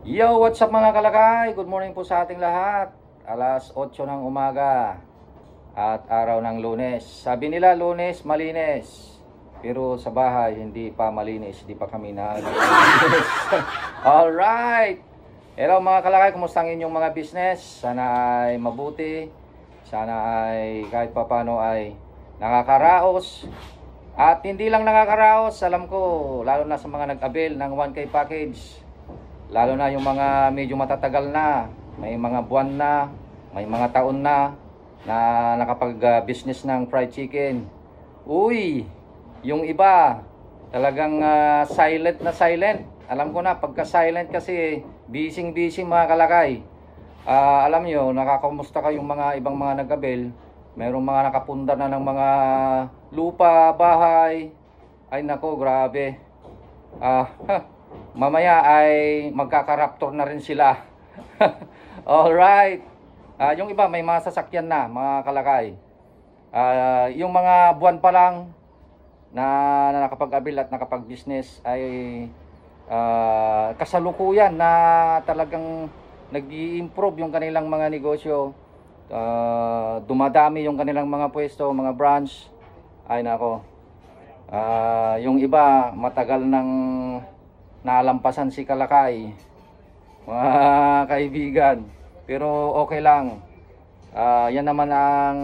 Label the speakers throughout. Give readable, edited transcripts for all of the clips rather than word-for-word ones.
Speaker 1: Yo, what's up mga kalakay? Good morning po sa ating lahat. Alas 8 ng umaga at araw ng Lunes. Sabi nila Lunes malinis, pero sa bahay hindi pa malinis, hindi pa kami naglinis. Alright. Hello mga kalakay, kumusta ang inyong mga business? Sana ay mabuti. Sana ay kahit papano ay nakakaraos. At hindi lang nakakaraos, alam ko, lalo na sa mga nag-avail ng 1K package. Lalo na yung mga medyo matatagal na, may mga buwan na, may mga taon na nakapag-business ng fried chicken. Uy, yung iba talagang silent na silent. Alam ko na, pagka silent kasi busy mga kalakay. Alam nyo, nakakamusta kayong mga ibang mga nag-avail. Merong mga nakapunda na ng mga lupa, bahay. Ay nako, grabe. Mamaya ay magkaka-raptor na rin sila. Alright. Yung iba may mga sasakyan na, mga kalakay. Yung mga buwan pa lang na nakapag-abil at nakapag-business ay kasalukuyan na talagang nag-i-improve yung kanilang mga negosyo. Dumadami yung kanilang mga pwesto, mga branch. Ay nako. Yung iba matagal nang nalampasan si kalakay, mga kaibigan, pero okay lang. Yan naman ang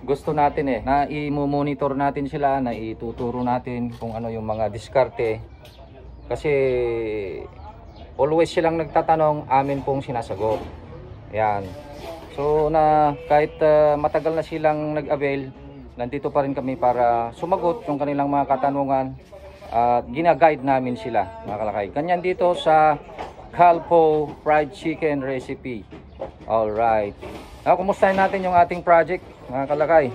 Speaker 1: gusto natin na i-monitor natin sila, na ituturo natin kung ano yung mga diskarte, kasi always silang nagtatanong, amin pong sinasagot. Yan. So na kahit matagal na silang nag-avail, nandito pa rin kami para sumagot yung kanilang mga katanungan. At gina-guide namin sila, mga kalakay. Ganyan dito sa Calpo Fried Chicken Recipe. Alright. Kumustahin natin yung ating project, mga kalakay.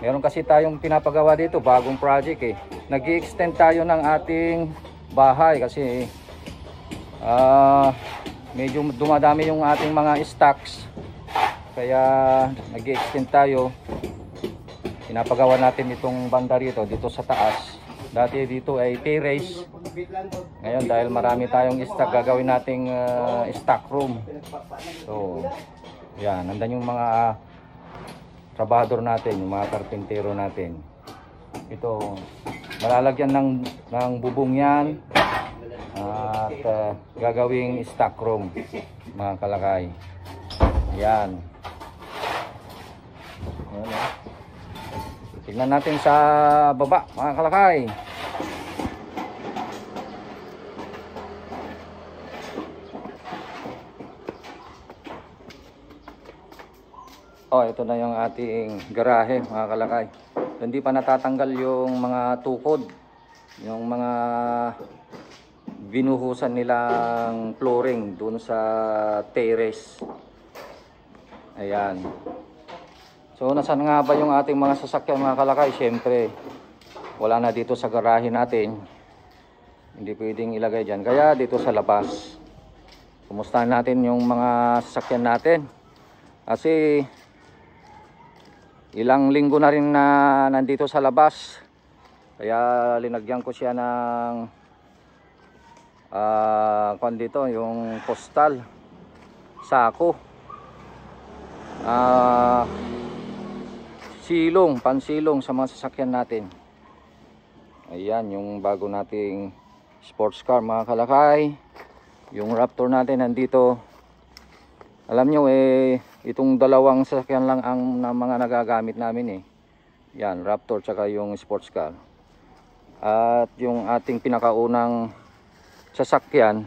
Speaker 1: Meron kasi tayong pinapagawa dito, bagong project Nag-i-extend tayo ng ating bahay kasi medyo dumadami yung ating mga stocks. Kaya nag-i-extend tayo. Pinapagawa natin itong banda rito, dito sa taas. Dati dito ay terrace. Ngayon dahil marami tayong stock, gagawin nating stock room. So, yan, nandan yung mga trabahador natin, yung mga karpintero natin. Ito, malalagyan ng bubong yan. At gagawing stock room, mga kalakay. Yan. Yan. Tignan natin sa baba, mga kalakay. Ito na yung ating garahe, mga kalakay. Hindi pa natatanggal yung mga tukod, yung mga binuhusan nilang flooring dun sa terrace. Ayan. So nasaan nga ba yung ating mga sasakyan, mga kalakay? Siyempre wala na dito sa garahe natin, hindi pwedeng ilagay dyan, kaya dito sa labas. Kumustahan natin yung mga sasakyan natin kasi ilang linggo na rin na nandito sa labas, kaya linagyan ko siya ng kung dito yung postal sako, silong, pansilong sa mga sasakyan natin. Ayan yung bago nating sports car, mga kalakay. Yung Raptor natin nandito. Alam nyo itong dalawang sasakyan lang ang mga nagagamit namin Yan, Raptor tsaka yung sports car. At yung ating pinakaunang sasakyan,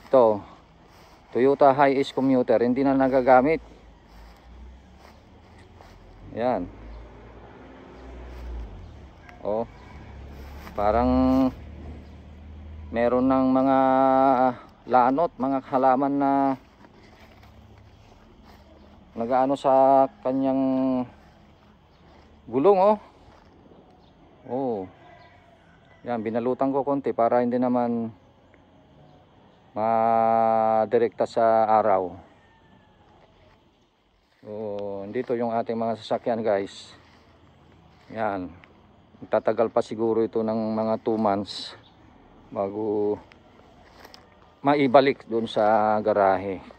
Speaker 1: ito, Toyota Hiace Commuter, hindi na nagagamit. Yan. Parang meron ng mga lanot, mga halaman na nagaano sa kanyang gulong. Yan, binalutan ko konti para hindi naman madirekta sa araw. Dito yung ating mga sasakyan, guys. Yan. Tatagal pa siguro ito ng mga 2 months. bago maibalik doon sa garahe.